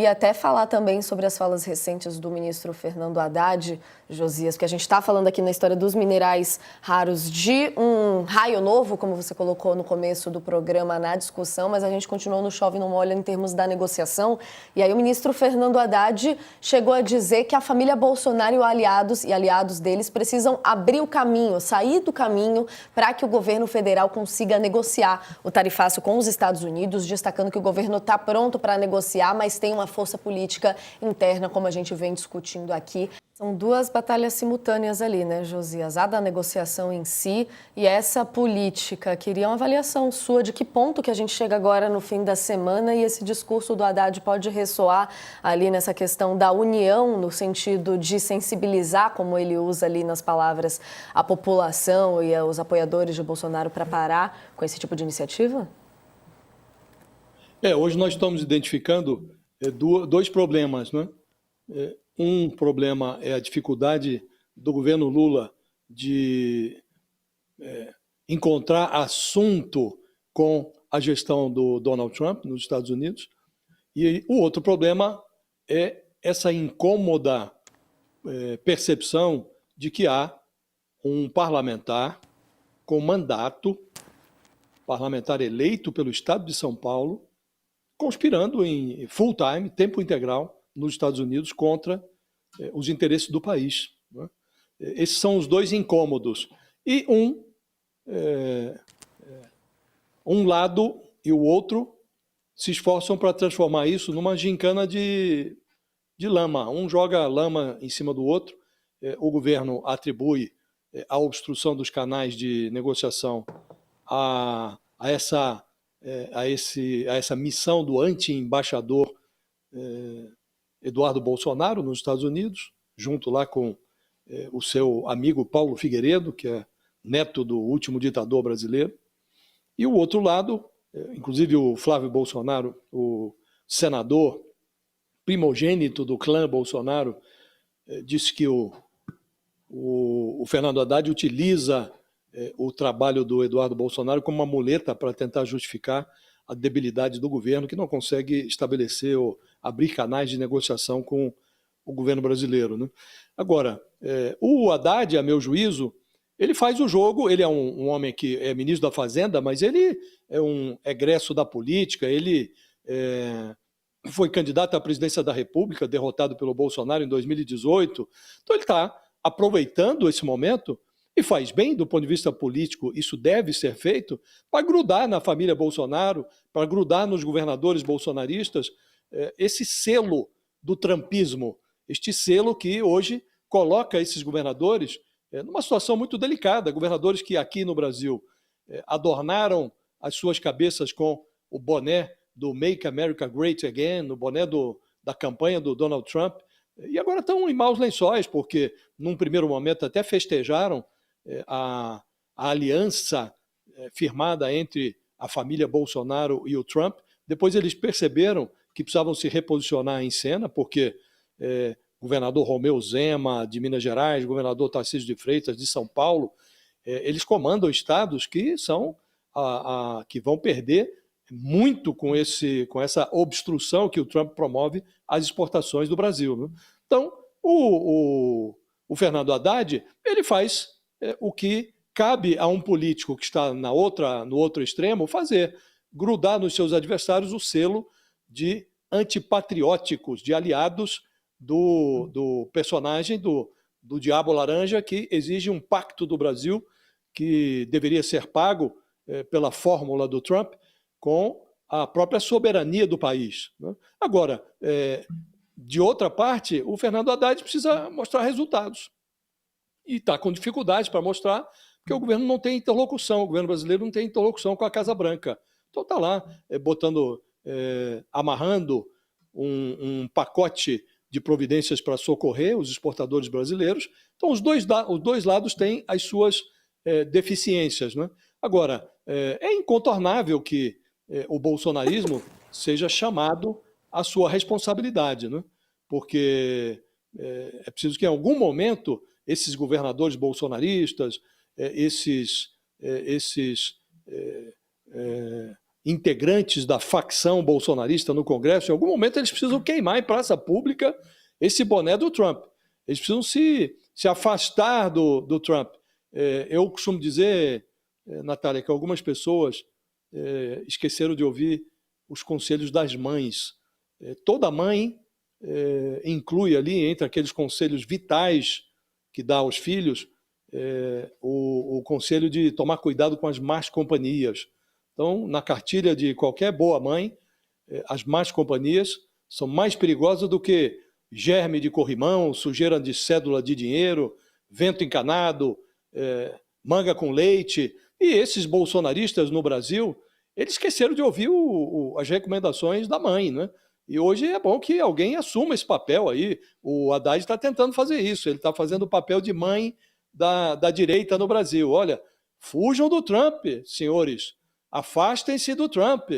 E até falar também sobre as falas recentes do ministro Fernando Haddad, Josias, porque a gente está falando aqui na história dos minerais raros de um raio novo, como você colocou no começo do programa na discussão, mas a gente continuou no chove não molha em termos da negociação. E aí o ministro Fernando Haddad chegou a dizer que a família Bolsonaro e aliados deles precisam abrir o caminho, sair do caminho para que o governo federal consiga negociar o tarifaço com os Estados Unidos, destacando que o governo está pronto para negociar, mas tem uma força política interna, como a gente vem discutindo aqui. São duas batalhas simultâneas ali, né, Josias? A da negociação em si e essa política. Queria uma avaliação sua de que ponto que a gente chega agora no fim da semana e esse discurso do Haddad pode ressoar ali nessa questão da união, no sentido de sensibilizar, como ele usa ali nas palavras, a população e os apoiadores de Bolsonaro para parar com esse tipo de iniciativa? Hoje nós estamos identificando dois problemas, né? Um problema é a dificuldade do governo Lula de encontrar assunto com a gestão do Donald Trump nos Estados Unidos. E o outro problema é essa incômoda percepção de que há um parlamentar com mandato, parlamentar eleito pelo Estado de São Paulo, conspirando em full time, tempo integral, nos Estados Unidos contra os interesses do país, né? Esses são os dois incômodos. E um lado e o outro se esforçam para transformar isso numa gincana de lama. Um joga lama em cima do outro. O governo atribui a obstrução dos canais de negociação a essa missão do anti-embaixador Eduardo Bolsonaro nos Estados Unidos, junto lá com o seu amigo Paulo Figueiredo, que é neto do último ditador brasileiro. E o outro lado, inclusive o Flávio Bolsonaro, o senador primogênito do clã Bolsonaro, disse que o Fernando Haddad utiliza o trabalho do Eduardo Bolsonaro como uma muleta para tentar justificar a debilidade do governo, que não consegue estabelecer ou abrir canais de negociação com o governo brasileiro, né? Agora, o Haddad, a meu juízo, ele faz o jogo, ele é um homem que é ministro da Fazenda, mas ele é um egresso da política, ele foi candidato à presidência da República, derrotado pelo Bolsonaro em 2018, então ele está aproveitando esse momento. E faz bem do ponto de vista político, isso deve ser feito, para grudar na família Bolsonaro, para grudar nos governadores bolsonaristas, esse selo do trumpismo, este selo que hoje coloca esses governadores numa situação muito delicada. Governadores que aqui no Brasil adornaram as suas cabeças com o boné do Make America Great Again, o boné da campanha do Donald Trump, e agora estão em maus lençóis, porque num primeiro momento até festejaram a aliança firmada entre a família Bolsonaro e o Trump. Depois eles perceberam que precisavam se reposicionar em cena, porque governador Romeu Zema, de Minas Gerais, governador Tarcísio de Freitas, de São Paulo, eles comandam estados que que vão perder muito com essa obstrução que o Trump promove às exportações do Brasil, né? Então, o Fernando Haddad, ele faz o que cabe a um político que está no outro extremo fazer, grudar nos seus adversários o selo de antipatrióticos, de aliados do personagem do Diabo Laranja, que exige um pacto do Brasil que deveria ser pago pela fórmula do Trump com a própria soberania do país, né? Agora, de outra parte, o Fernando Haddad precisa mostrar resultados. E está com dificuldades para mostrar, porque o governo não tem interlocução, o governo brasileiro não tem interlocução com a Casa Branca. Então está lá, amarrando um pacote de providências para socorrer os exportadores brasileiros. Então os dois lados têm as suas deficiências, né? Agora, é incontornável que o bolsonarismo seja chamado à sua responsabilidade, né? Porque é preciso que em algum momento esses governadores bolsonaristas, esses integrantes da facção bolsonarista no Congresso, em algum momento eles precisam queimar em praça pública esse boné do Trump. Eles precisam se afastar do Trump. Eu costumo dizer, Natália, que algumas pessoas esqueceram de ouvir os conselhos das mães. Toda mãe inclui ali, entre aqueles conselhos vitais que dá aos filhos, o conselho de tomar cuidado com as más companhias. Então, na cartilha de qualquer boa mãe, as más companhias são mais perigosas do que germe de corrimão, sujeira de cédula de dinheiro, vento encanado, manga com leite. E esses bolsonaristas no Brasil, eles esqueceram de ouvir as recomendações da mãe, né? E hoje é bom que alguém assuma esse papel aí. O Haddad está tentando fazer isso, ele está fazendo o papel de mãe da direita no Brasil. Olha, fujam do Trump, senhores, afastem-se do Trump.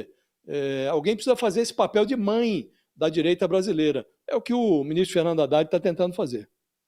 Alguém precisa fazer esse papel de mãe da direita brasileira. É o que o ministro Fernando Haddad está tentando fazer.